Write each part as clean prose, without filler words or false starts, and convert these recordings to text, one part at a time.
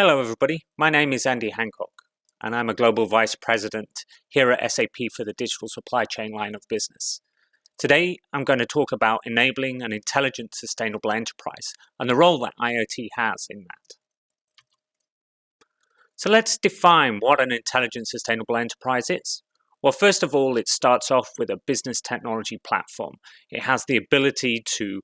Hello everybody, my name is Andy Hancock and I'm a Global Vice President here at SAP for the Digital Supply Chain line of business. Today I'm going to talk about enabling an intelligent, sustainable enterprise and the role that IoT has in that. So let's define what an intelligent, sustainable enterprise is. Well, first of all, it starts off with a business technology platform. It has the ability to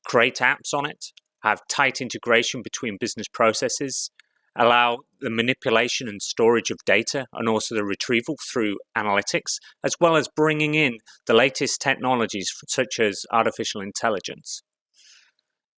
create apps on it, have tight integration between business processes, allow the manipulation and storage of data and also the retrieval through analytics, as well as bringing in the latest technologies such as artificial intelligence.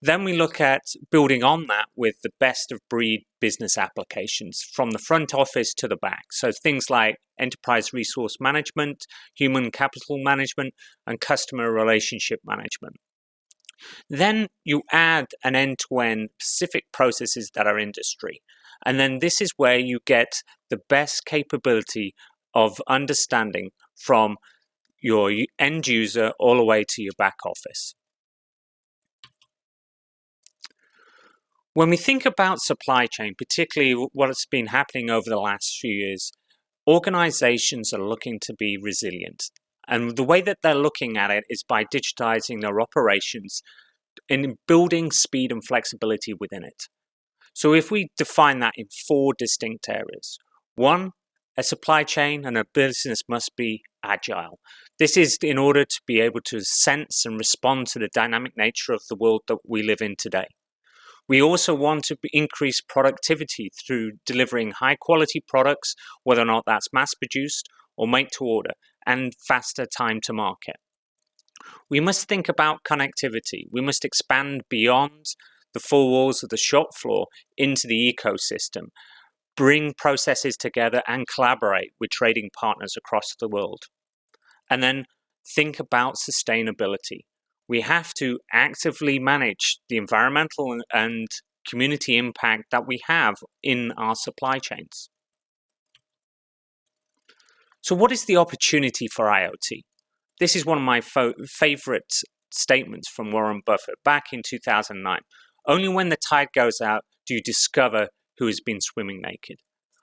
Then we look at building on that with the best of breed business applications from the front office to the back. So things like enterprise resource management, human capital management, and customer relationship management. Then you add an end-to-end specific processes that are industry. And then this is where you get the best capability of understanding from your end user all the way to your back office. When we think about supply chain, particularly what's been happening over the last few years, organizations are looking to be resilient. And the way that they're looking at it is by digitizing their operations and building speed and flexibility within it. So if we define that in 4 distinct areas, 1, a supply chain and a business must be agile. This is in order to be able to sense and respond to the dynamic nature of the world that we live in today. We also want to increase productivity through delivering high quality products, whether or not that's mass produced or made to order, and faster time to market. We must think about connectivity. We must expand beyond the 4 walls of the shop floor into the ecosystem, bring processes together and collaborate with trading partners across the world. And then think about sustainability. We have to actively manage the environmental and community impact that we have in our supply chains. So what is the opportunity for IoT? This is one of my favorite statements from Warren Buffett back in 2009. Only when the tide goes out do you discover who has been swimming naked.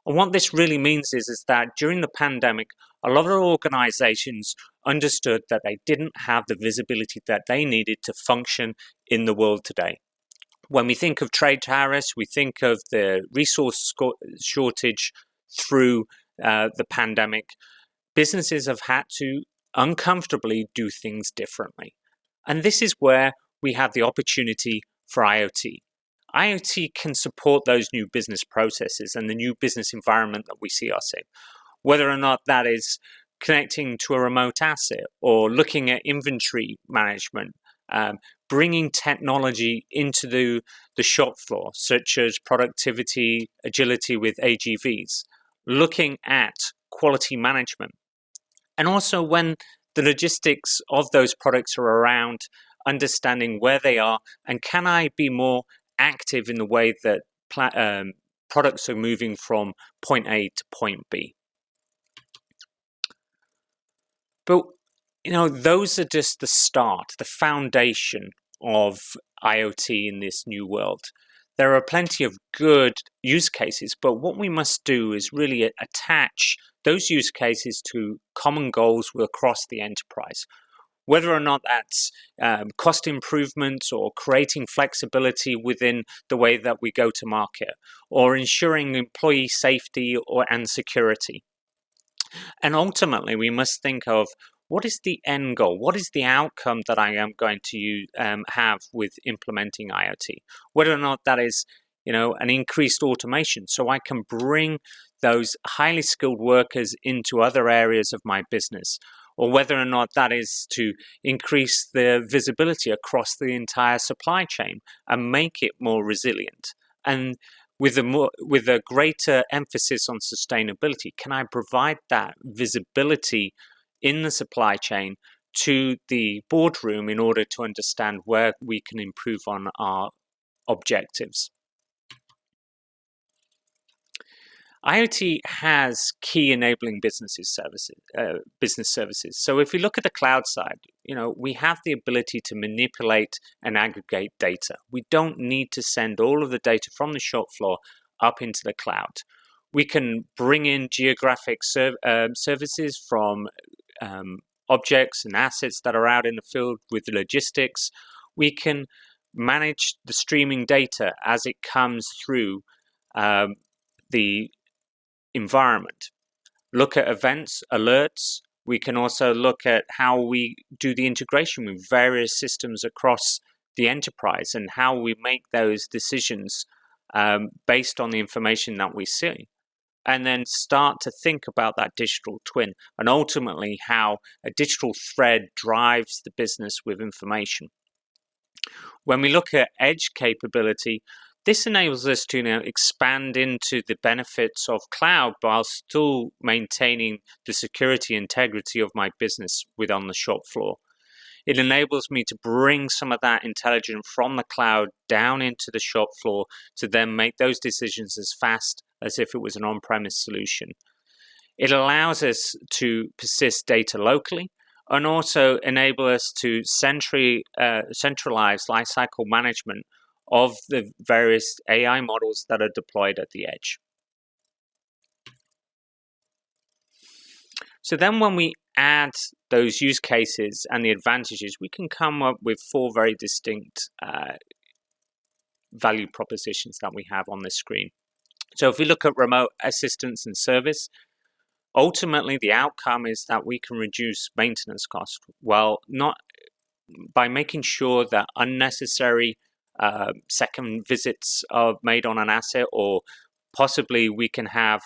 And what this really means is that during the pandemic, a lot of organizations understood that they didn't have the visibility that they needed to function in the world today. When we think of trade tariffs, we think of the resource shortage through the pandemic. Businesses have had to uncomfortably do things differently. And this is where we have the opportunity for IoT. IoT can support those new business processes and the new business environment that we see us in, whether or not that is connecting to a remote asset or looking at inventory management, bringing technology into the shop floor, such as productivity, agility with AGVs, looking at quality management. And also when the logistics of those products are around, understanding where they are and can I be more active in the way that products are moving from point A to point B. But, those are just the start, the foundation of IoT in this new world. There are plenty of good use cases, but what we must do is really attach those use cases to common goals across the enterprise. Whether or not that's cost improvements or creating flexibility within the way that we go to market, or ensuring employee safety and security. And ultimately, we must think of what is the end goal? What is the outcome that I am going to have with implementing IoT? Whether or not that is, an increased automation, so I can bring those highly skilled workers into other areas of my business, or whether or not that is to increase the visibility across the entire supply chain and make it more resilient. And with a greater emphasis on sustainability, can I provide that visibility in the supply chain to the boardroom in order to understand where we can improve on our objectives? IoT has key enabling business services. So if we look at the cloud side, we have the ability to manipulate and aggregate data. We don't need to send all of the data from the shop floor up into the cloud. We can bring in geographic services from objects and assets that are out in the field with logistics. We can manage the streaming data as it comes through the environment. Look at events, alerts. We can also look at how we do the integration with various systems across the enterprise and how we make those decisions based on the information that we see. And then start to think about that digital twin and ultimately how a digital thread drives the business with information. When we look at edge capability, this enables us to expand into the benefits of cloud while still maintaining the security integrity of my business on the shop floor. It enables me to bring some of that intelligence from the cloud down into the shop floor to then make those decisions as fast as if it was an on-premise solution. It allows us to persist data locally and also enable us to centralize lifecycle management of the various AI models that are deployed at the edge. So then when we add those use cases and the advantages, we can come up with 4 very distinct value propositions that we have on this screen. So if we look at remote assistance and service, ultimately the outcome is that we can reduce maintenance costs. Well, not by making sure that unnecessary second visits are made on an asset, or possibly we can have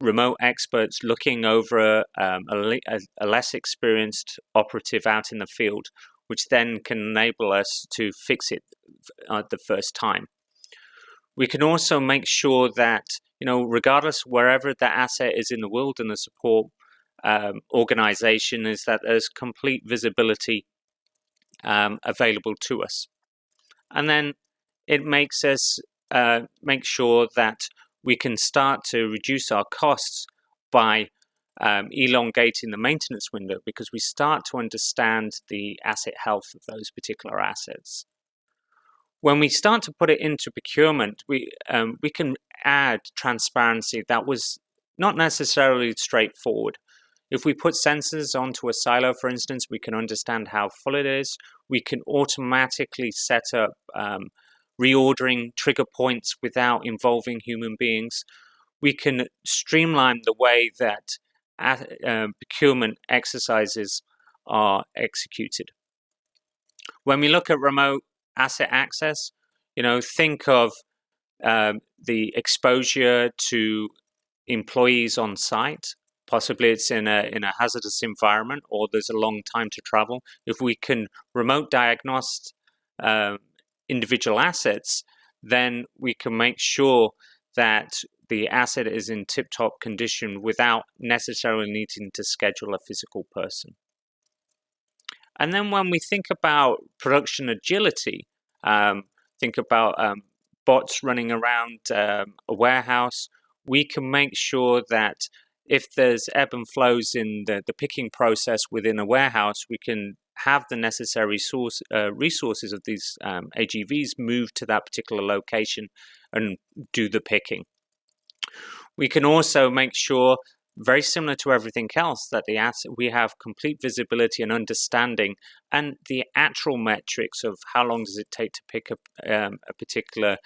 remote experts looking over a less experienced operative out in the field, which then can enable us to fix it the first time. We can also make sure that, regardless wherever that asset is in the world and the support organization, is that there's complete visibility available to us. And then it makes us make sure that we can start to reduce our costs by elongating the maintenance window, because we start to understand the asset health of those particular assets. When we start to put it into procurement, we can add transparency that was not necessarily straightforward. If we put sensors onto a silo, for instance, we can understand how full it is. We can automatically set up reordering trigger points without involving human beings. We can streamline the way that procurement exercises are executed. When we look at remote asset access, think of the exposure to employees on site. Possibly it's in a hazardous environment, or there's a long time to travel. If we can remote diagnose individual assets, then we can make sure that the asset is in tip-top condition without necessarily needing to schedule a physical person. And then when we think about production agility, think about bots running around a warehouse, we can make sure that if there's ebb and flows in the picking process within a warehouse, we can have the necessary resources of these AGVs move to that particular location and do the picking. We can also make sure, very similar to everything else, that we have complete visibility and understanding, and the actual metrics of how long does it take to pick up a particular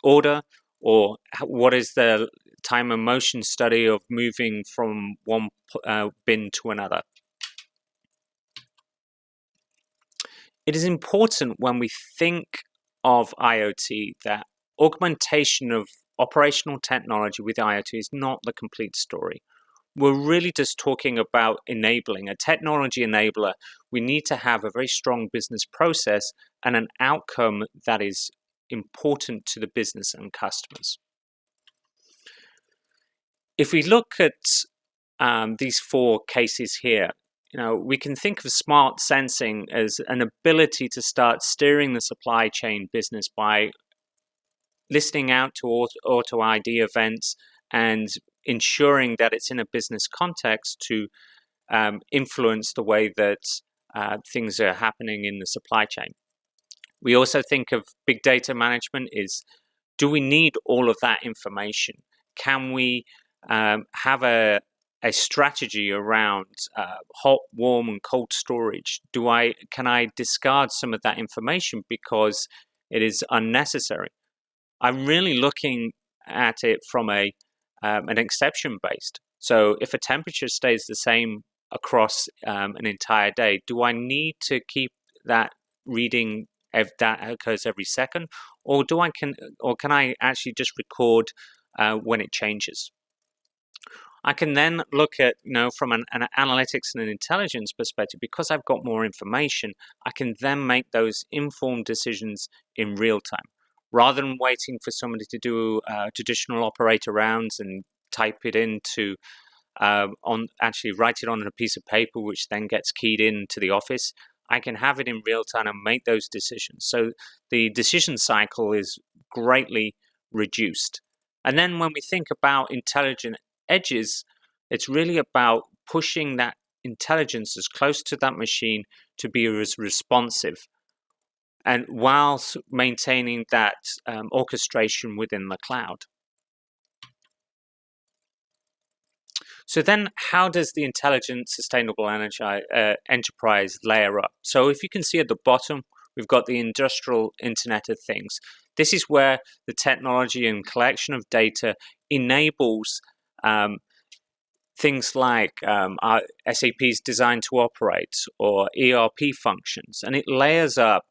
order, or what is the time and motion study of moving from one bin to another. It is important when we think of IoT that augmentation of operational technology with IoT is not the complete story. We're really just talking about enabling, a technology enabler. We need to have a very strong business process and an outcome that is important to the business and customers. If we look at these 4 cases here, we can think of smart sensing as an ability to start steering the supply chain business by listening out to auto ID events and ensuring that it's in a business context to influence the way that things are happening in the supply chain. We also think of big data management is, do we need all of that information? Can we have a strategy around hot, warm, and cold storage? Can I discard some of that information because it is unnecessary? I'm really looking at it from an exception based. So if a temperature stays the same across an entire day, do I need to keep that reading that occurs every second, or can I actually just record when it changes? I can then look at, from an analytics and an intelligence perspective, because I've got more information, I can then make those informed decisions in real time, rather than waiting for somebody to do traditional operator rounds and type it into actually write it on a piece of paper, which then gets keyed into the office. I can have it in real time and make those decisions. So the decision cycle is greatly reduced. And then when we think about intelligent edges, it's really about pushing that intelligence as close to that machine to be as responsive, and whilst maintaining that orchestration within the cloud. So then how does the intelligent sustainable enterprise layer up? So if you can see at the bottom, we've got the industrial Internet of Things. This is where the technology and collection of data enables things like SAP's Design to Operate or ERP functions, and it layers up,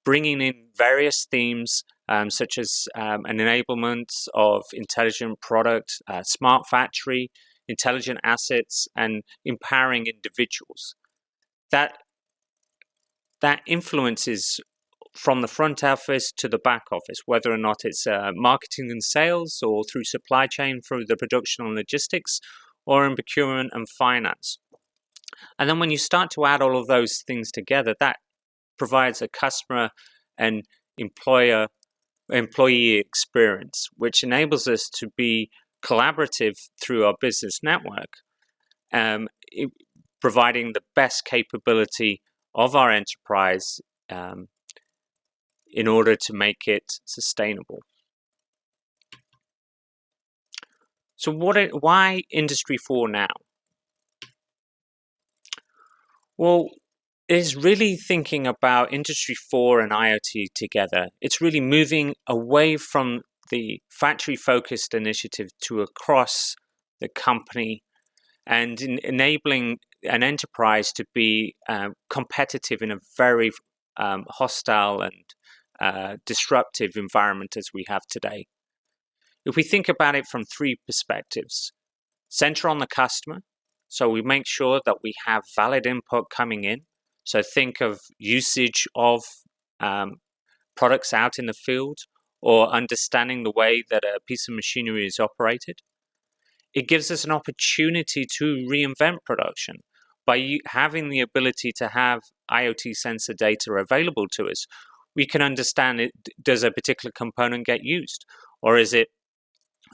bringing in various themes such as an enablement of intelligent product, smart factory, intelligent assets, and empowering individuals. That influences from the front office to the back office, whether or not it's marketing and sales, or through supply chain, through the production and logistics, or in procurement and finance. And then when you start to add all of those things together, that provides a customer and employee experience, which enables us to be collaborative through our business network, providing the best capability of our enterprise in order to make it sustainable. So why Industry 4 now? Well, it's really thinking about Industry 4 and IoT together. It's really moving away from the factory-focused initiative to across the company, and enabling an enterprise to be competitive in a very hostile and disruptive environment as we have today. If we think about it from three perspectives: center on the customer, so we make sure that we have valid input coming in. So think of usage of products out in the field, or understanding the way that a piece of machinery is operated. It gives us an opportunity to reinvent production. By having the ability to have IoT sensor data available to us, we can understand does a particular component get used, or is it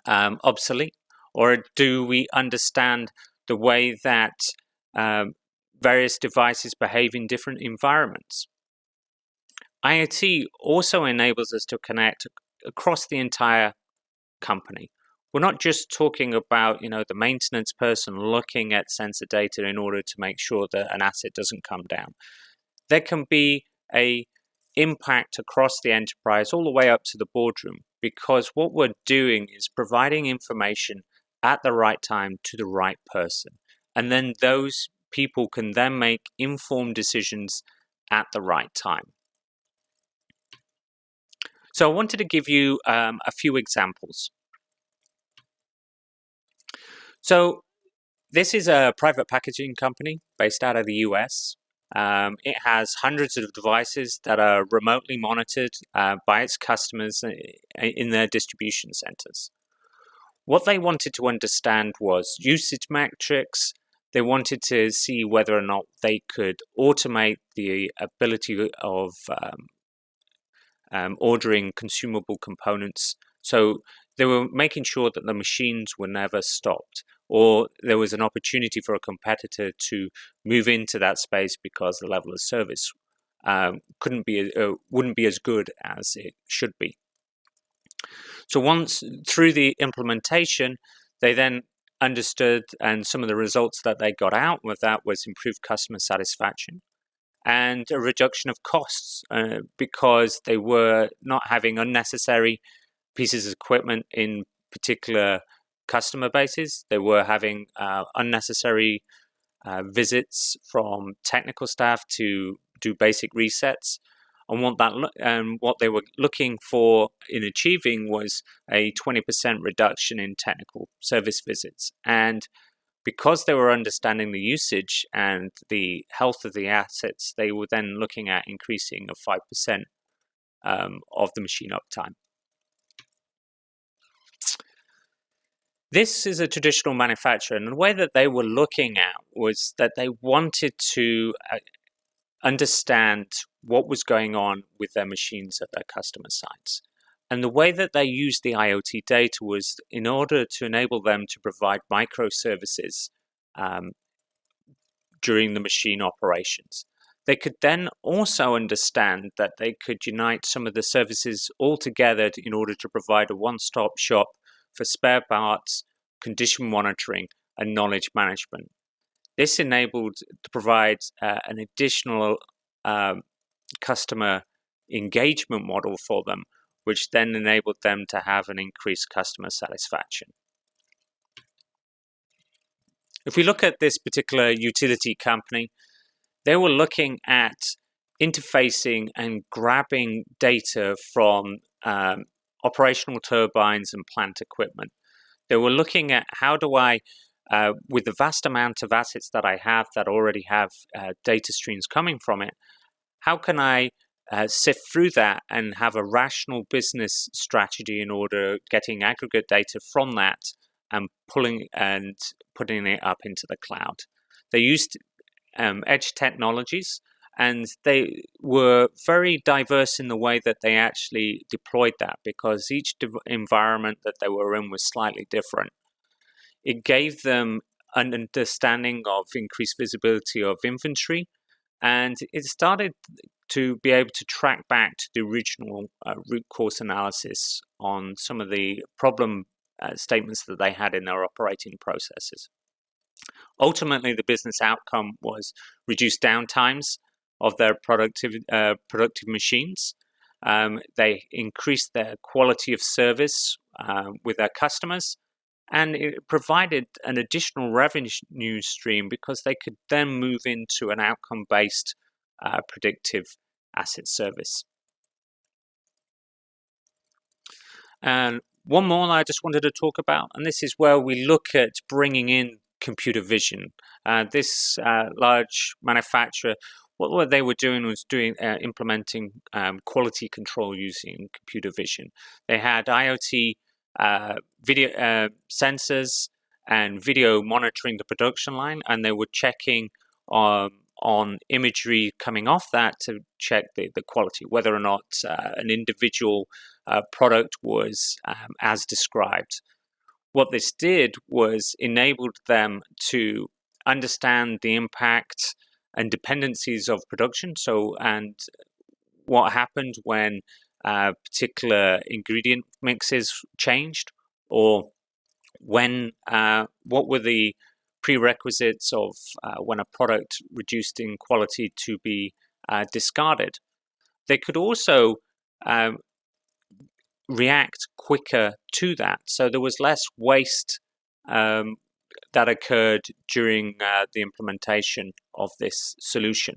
obsolete, or do we understand the way that various devices behave in different environments? IoT also enables us to connect across the entire company. We're not just talking about, the maintenance person looking at sensor data in order to make sure that an asset doesn't come down. There can be a impact across the enterprise all the way up to the boardroom, because what we're doing is providing information at the right time to the right person. And then those people can then make informed decisions at the right time. So I wanted to give you a few examples. So this is a private packaging company based out of the US. It has hundreds of devices that are remotely monitored by its customers in their distribution centers. What they wanted to understand was usage metrics. They wanted to see whether or not they could automate the ability of ordering consumable components. So they were making sure that the machines were never stopped, or there was an opportunity for a competitor to move into that space because the level of service wouldn't be as good as it should be. So once through the implementation, they then understood, and some of the results that they got out with that was improved customer satisfaction and a reduction of costs because they were not having unnecessary pieces of equipment in particular customer bases. They were having unnecessary visits from technical staff to do basic resets. And what they were looking for in achieving was a 20% reduction in technical service visits. And because they were understanding the usage and the health of the assets, they were then looking at increasing of 5% of the machine uptime. This is a traditional manufacturer, and the way that they were looking at was that they wanted to understand what was going on with their machines at their customer sites. And the way that they used the IoT data was in order to enable them to provide microservices during the machine operations. They could then also understand that they could unite some of the services all together in order to provide a one-stop shop for spare parts, condition monitoring, and knowledge management. This enabled to provide an additional customer engagement model for them, which then enabled them to have an increased customer satisfaction. If we look at this particular utility company, they were looking at interfacing and grabbing data from operational turbines and plant equipment. They were looking at how do I, with the vast amount of assets that I have that already have data streams coming from it, how can I sift through that and have a rational business strategy in order getting aggregate data from that and putting it up into the cloud. They used edge technologies, and they were very diverse in the way that they actually deployed that, because each environment that they were in was slightly different. It gave them an understanding of increased visibility of inventory, and it started to be able to track back to the original root cause analysis on some of the problem statements that they had in their operating processes. Ultimately, the business outcome was reduced downtimes of their productive machines. They increased their quality of service with their customers, and it provided an additional revenue stream because they could then move into an outcome-based predictive asset service. And one more I just wanted to talk about, and this is where we look at bringing in computer vision. This large manufacturer, what they were doing was implementing quality control using computer vision. They had IoT video sensors and video monitoring the production line, and they were checking on imagery coming off that to check the quality, whether or not an individual product was as described. What this did was enabled them to understand the impact and dependencies of production. And what happened when particular ingredient mixes changed, or when what were the prerequisites of when a product reduced in quality to be discarded. They could also react quicker to that, so there was less waste that occurred during the implementation of this solution.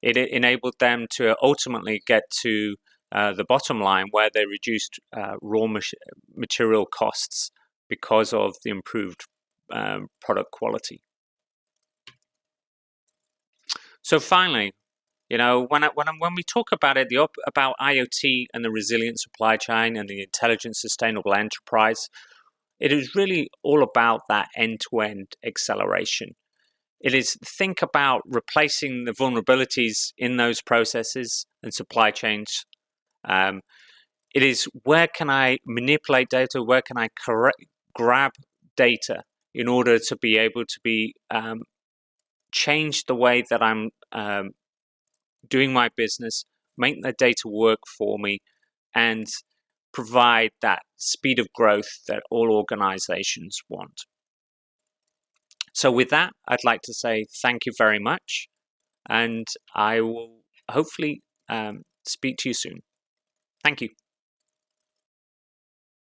It enabled them to ultimately get to the bottom line, where they reduced raw material costs because of the improved product quality. So finally, when we talk about it, about IoT and the resilient supply chain and the intelligent, sustainable enterprise, it is really all about that end-to-end acceleration. It is think about replacing the vulnerabilities in those processes and supply chains. It is where can I manipulate data, where can I grab data in order to be able to be change the way that I'm doing my business, make the data work for me, and provide that speed of growth that all organizations want. So with that, I'd like to say thank you very much, and I will hopefully speak to you soon. Thank you.